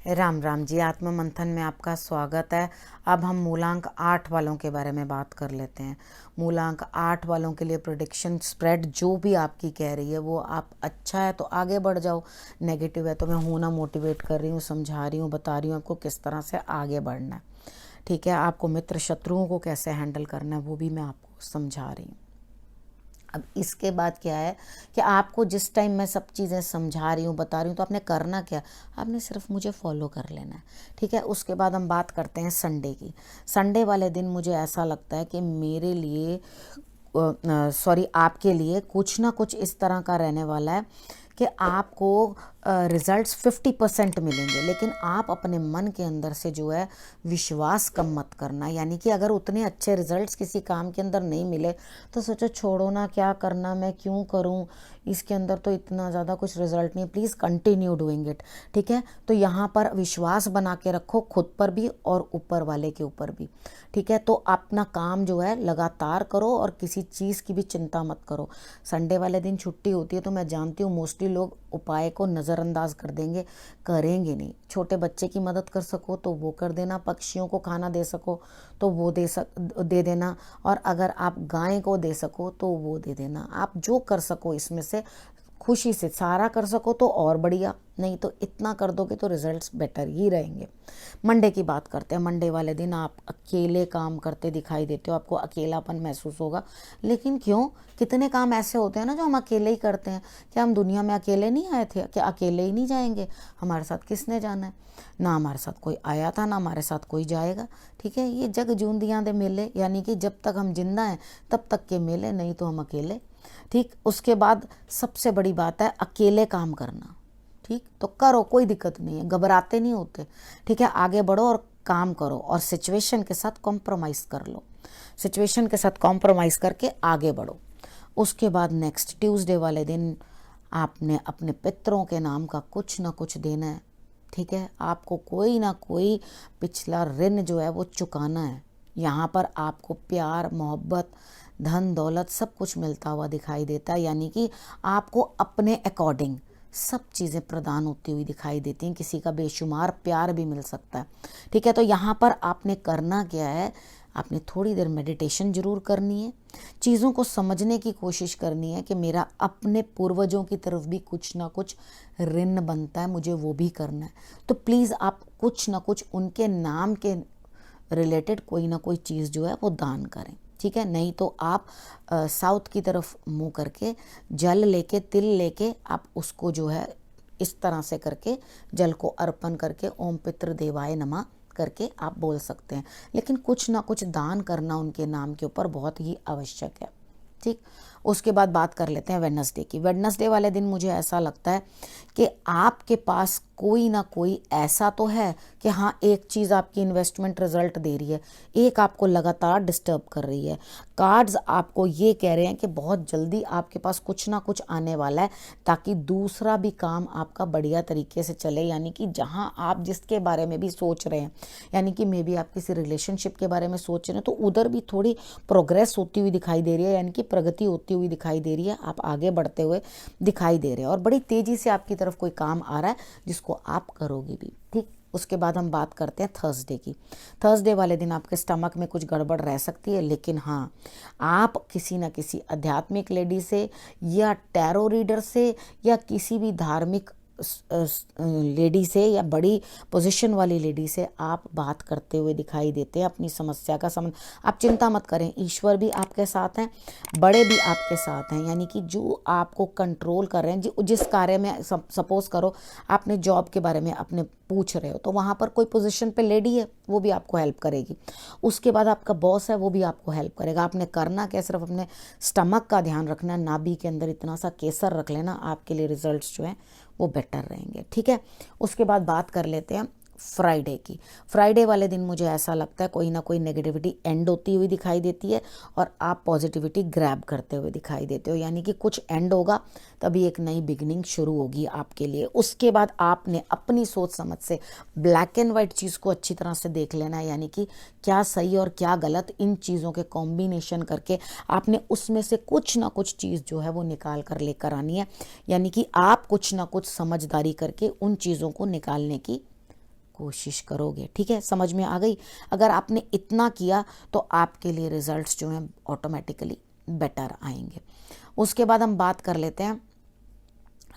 राम राम जी। आत्म मंथन में आपका स्वागत है। अब हम मूलांक 8 वालों के बारे में बात कर लेते हैं। मूलांक 8 वालों के लिए प्रेडिक्शन स्प्रेड जो भी आपकी कह रही है वो आप अच्छा है तो आगे बढ़ जाओ, नेगेटिव है तो मैं हूं ना मोटिवेट कर रही हूँ, समझा रही हूँ, बता रही हूँ आपको किस तरह से आगे बढ़ना है। ठीक है, आपको मित्र शत्रुओं को कैसे हैंडल करना है वो भी मैं आपको समझा रही हूँ। अब इसके बाद क्या है कि आपको जिस टाइम मैं सब चीज़ें समझा रही हूँ, बता रही हूँ, तो आपने करना क्या, आपने सिर्फ मुझे फॉलो कर लेना है। ठीक है, उसके बाद हम बात करते हैं संडे की। संडे वाले दिन मुझे ऐसा लगता है कि मेरे लिए सॉरी आपके लिए कुछ ना कुछ इस तरह का रहने वाला है कि आपको रिजल्ट्स 50% मिलेंगे, लेकिन आप अपने मन के अंदर से जो है विश्वास कम मत करना। यानी कि अगर उतने अच्छे रिजल्ट्स किसी काम के अंदर नहीं मिले तो सोचो छोड़ो ना, क्या करना, मैं क्यों करूं, इसके अंदर तो इतना ज़्यादा कुछ रिजल्ट नहीं। Please continue doing it. ठीक है, तो यहाँ पर विश्वास बना के रखो खुद पर भी और ऊपर वाले के ऊपर भी। ठीक है, तो अपना काम जो है लगातार करो और किसी चीज़ की भी चिंता मत करो। संडे वाले दिन छुट्टी होती है तो मैं जानती हूँ मोस्टली लोग उपाय को नज़रअंदाज कर देंगे, करेंगे नहीं। छोटे बच्चे की मदद कर सको तो वो कर देना, पक्षियों को खाना दे सको तो वो दे देना, और अगर आप गाय को दे सको तो वो दे देना। आप जो कर सको इसमें से खुशी से सारा कर सको तो और बढ़िया, नहीं तो इतना कर दोगे तो रिजल्ट्स बेटर ही रहेंगे। मंडे की बात करते हैं। मंडे वाले दिन आप अकेले काम करते दिखाई देते हो, आपको अकेलापन महसूस होगा। लेकिन क्यों, कितने काम ऐसे होते हैं ना जो हम अकेले ही करते हैं। क्या हम दुनिया में अकेले नहीं आए थे? क्या अकेले ही नहीं जाएंगे? हमारे साथ किसने जाना है? ना हमारे साथ कोई आया था, ना हमारे साथ कोई जाएगा। ठीक है, ये जग जूंदियां दे मेले, यानी कि जब तक हम जिंदा हैं तब तक के मेले, नहीं तो हम अकेले। ठीक, उसके बाद सबसे बड़ी बात है अकेले काम करना। ठीक, तो करो, कोई दिक्कत नहीं है, घबराते नहीं होते। ठीक है, आगे बढ़ो और काम करो और सिचुएशन के साथ कॉम्प्रोमाइज़ कर लो। सिचुएशन के साथ कॉम्प्रोमाइज़ करके आगे बढ़ो। उसके बाद नेक्स्ट ट्यूसडे वाले दिन आपने अपने पितरों के नाम का कुछ ना कुछ देना है। ठीक है, आपको कोई ना कोई पिछला ऋण जो है वो चुकाना है। यहाँ पर आपको प्यार, मोहब्बत, धन दौलत सब कुछ मिलता हुआ दिखाई देता है। यानी कि आपको अपने अकॉर्डिंग सब चीज़ें प्रदान होती हुई दिखाई देती हैं। किसी का बेशुमार प्यार भी मिल सकता है। ठीक है, तो यहाँ पर आपने करना क्या है, आपने थोड़ी देर मेडिटेशन जरूर करनी है। चीज़ों को समझने की कोशिश करनी है कि मेरा अपने पूर्वजों की तरफ भी कुछ ना कुछ ऋण बनता है, मुझे वो भी करना है। तो प्लीज़ आप कुछ ना कुछ उनके नाम के रिलेटेड कोई ना कोई चीज़ जो है वो दान करें। ठीक है, नहीं तो आप साउथ की तरफ मुंह करके जल लेके, तिल लेके आप उसको जो है इस तरह से करके जल को अर्पण करके ओम पितृ देवाय नमः करके आप बोल सकते हैं। लेकिन कुछ ना कुछ दान करना उनके नाम के ऊपर बहुत ही आवश्यक है। ठीक, उसके बाद बात कर लेते हैं वेडनेसडे की। वेडनेसडे वाले दिन मुझे ऐसा लगता है कि आपके पास कोई ना कोई ऐसा तो है कि हाँ, एक चीज़ आपकी इन्वेस्टमेंट रिजल्ट दे रही है, एक आपको लगातार डिस्टर्ब कर रही है। कार्ड्स आपको ये कह रहे हैं कि बहुत जल्दी आपके पास कुछ ना कुछ आने वाला है ताकि दूसरा भी काम आपका बढ़िया तरीके से चले। यानी कि जहाँ आप जिसके बारे में भी सोच रहे हैं, यानी कि मे बी आप किसी रिलेशनशिप के बारे में सोच रहे हैं तो उधर भी थोड़ी प्रोग्रेस होती हुई दिखाई दे रही है, यानी कि प्रगति होती हुई दिखाई दे रही है। आप आगे बढ़ते हुए दिखाई दे रहे हैं और बड़ी तेज़ी से आपकी तरफ कोई काम आ रहा है जिसको आप करोगे भी। ठीक, उसके बाद हम बात करते हैं थर्सडे की। थर्सडे वाले दिन आपके स्टमक में कुछ गड़बड़ रह सकती है, लेकिन हाँ, आप किसी न किसी आध्यात्मिक लेडी से या टैरो रीडर से या किसी भी धार्मिक लेडी से या बड़ी पोजीशन वाली लेडी से आप बात करते हुए दिखाई देते हैं। अपनी समस्या का समाधान, आप चिंता मत करें, ईश्वर भी आपके साथ हैं, बड़े भी आपके साथ हैं। यानी कि जो आपको कंट्रोल कर रहे हैं, जिस कार्य में सपोज करो आपने जॉब के बारे में अपने पूछ रहे हो तो वहाँ पर कोई पोजीशन पे लेडी है, वो भी आपको हेल्प करेगी। उसके बाद आपका बॉस है, वो भी आपको हेल्प करेगा। आपने करना क्या, सिर्फ अपने स्टमक का ध्यान रखना, नाभि के अंदर इतना सा केसर रख लेना, आपके लिए रिजल्ट्स जो हैं वो बेटर रहेंगे। ठीक है, उसके बाद बात कर लेते हैं फ्राइडे की। फ्राइडे वाले दिन मुझे ऐसा लगता है कोई ना कोई नेगेटिविटी एंड होती हुई दिखाई देती है और आप पॉजिटिविटी ग्रैब करते हुए दिखाई देते हो। यानी कि कुछ एंड होगा तभी एक नई बिगिनिंग शुरू होगी आपके लिए। उसके बाद आपने अपनी सोच समझ से ब्लैक एंड वाइट चीज़ को अच्छी तरह से देख लेना है। यानी कि क्या सही और क्या गलत, इन चीज़ों के कॉम्बिनेशन करके आपने उसमें से कुछ ना कुछ चीज़ जो है वो निकाल कर लेकर आनी है। यानी कि आप कुछ ना कुछ समझदारी करके उन चीज़ों को निकालने की कोशिश करोगे। ठीक है, समझ में आ गई? अगर आपने इतना किया तो आपके लिए रिजल्ट्स जो हैं ऑटोमेटिकली बेटर आएंगे। उसके बाद हम बात कर लेते हैं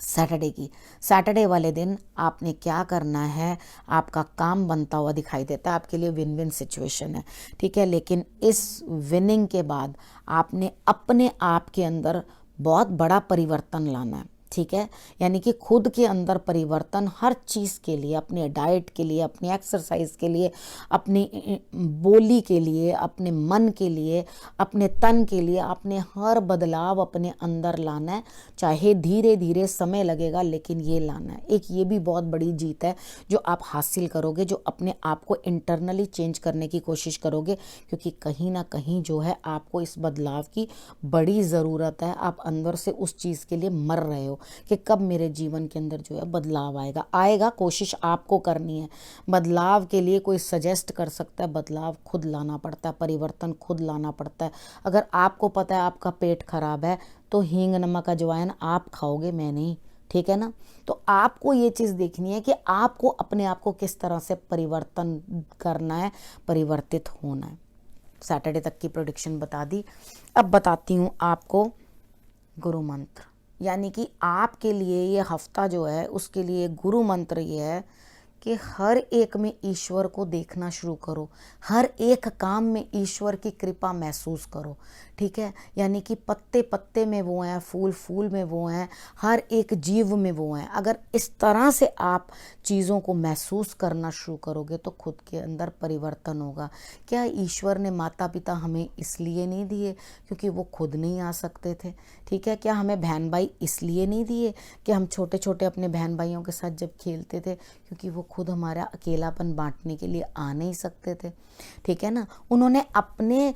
सैटरडे की। सैटरडे वाले दिन आपने क्या करना है, आपका काम बनता हुआ दिखाई देता है, आपके लिए विन विन सिचुएशन है। ठीक है, लेकिन इस विनिंग के बाद आपने अपने आप के अंदर बहुत बड़ा परिवर्तन लाना है। ठीक है, यानी कि खुद के अंदर परिवर्तन हर चीज़ के लिए, अपने डाइट के लिए, अपनी एक्सरसाइज के लिए, अपनी बोली के लिए, अपने मन के लिए, अपने तन के लिए, आपने हर बदलाव अपने अंदर लाना है। चाहे धीरे धीरे समय लगेगा, लेकिन ये लाना है। एक ये भी बहुत बड़ी जीत है जो आप हासिल करोगे, जो अपने आप को इंटरनली चेंज करने की कोशिश करोगे, क्योंकि कहीं ना कहीं जो है आपको इस बदलाव की बड़ी ज़रूरत है। आप अंदर से उस चीज़ के लिए मर रहे हो कि कब मेरे जीवन के अंदर जो है बदलाव आएगा। कोशिश आपको करनी है। बदलाव के लिए कोई सजेस्ट कर सकता है, बदलाव खुद लाना पड़ता है, परिवर्तन खुद लाना पड़ता है। अगर आपको पता है आपका पेट खराब है तो हींग नमक अजवाइन आप खाओगे, मैं नहीं। ठीक है ना? तो आपको ये चीज़ देखनी है कि आपको अपने आप को किस तरह से परिवर्तन करना है, परिवर्तित होना है। सैटरडे तक की प्रेडिक्शन बता दी। अब बताती हूँ आपको गुरु मंत्र, यानी कि आपके लिए ये हफ्ता जो है उसके लिए गुरु मंत्र ये है कि हर एक में ईश्वर को देखना शुरू करो, हर एक काम में ईश्वर की कृपा महसूस करो। ठीक है, यानी कि पत्ते पत्ते में वो हैं, फूल फूल में वो हैं, हर एक जीव में वो हैं। अगर इस तरह से आप चीज़ों को महसूस करना शुरू करोगे तो खुद के अंदर परिवर्तन होगा। क्या ईश्वर ने माता पिता हमें इसलिए नहीं दिए क्योंकि वो खुद नहीं आ सकते थे? ठीक है, क्या हमें बहन भाई इसलिए नहीं दिए कि हम छोटे छोटे अपने बहन भाइयों के साथ जब खेलते थे क्योंकि वो खुद हमारा अकेलापन बांटने के लिए आ नहीं सकते थे? ठीक है ना? उन्होंने अपने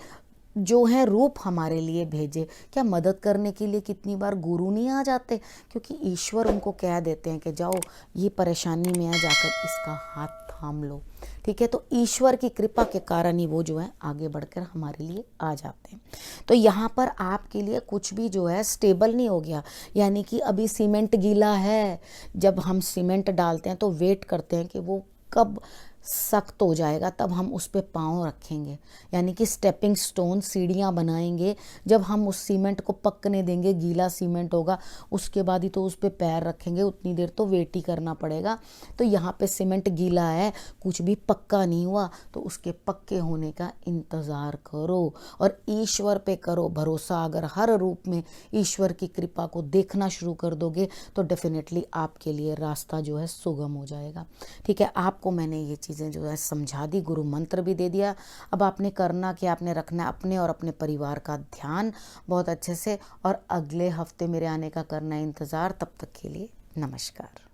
जो है रूप हमारे लिए भेजे। क्या मदद करने के लिए कितनी बार गुरु नहीं आ जाते? क्योंकि ईश्वर उनको कह देते हैं कि जाओ ये परेशानी में है, जाकर इसका हाथ थाम लो। ठीक है, तो ईश्वर की कृपा के कारण ही वो जो है आगे बढ़कर हमारे लिए आ जाते हैं। तो यहाँ पर आपके लिए कुछ भी जो है स्टेबल नहीं हो गया, यानी कि अभी सीमेंट गीला है। जब हम सीमेंट डालते हैं तो वेट करते हैं कि वो कब सख्त हो जाएगा, तब हम उस पर पाँव रखेंगे, यानी कि स्टेपिंग स्टोन, सीढ़ियाँ बनाएंगे। जब हम उस सीमेंट को पकने देंगे, गीला सीमेंट होगा, उसके बाद ही तो उस पर पैर रखेंगे। उतनी देर तो वेट ही करना पड़ेगा। तो यहाँ पे सीमेंट गीला है, कुछ भी पक्का नहीं हुआ, तो उसके पक्के होने का इंतज़ार करो और ईश्वर पे करो भरोसा। अगर हर रूप में ईश्वर की कृपा को देखना शुरू कर दोगे तो डेफिनेटली आपके लिए रास्ता जो है सुगम हो जाएगा। ठीक है, आपको मैंने ये चीज़ें जो है समझा दी, गुरु मंत्र भी दे दिया। अब आपने करना कि आपने रखना अपने और अपने परिवार का ध्यान बहुत अच्छे से, और अगले हफ्ते मेरे आने का करना इंतज़ार। तब तक के लिए नमस्कार।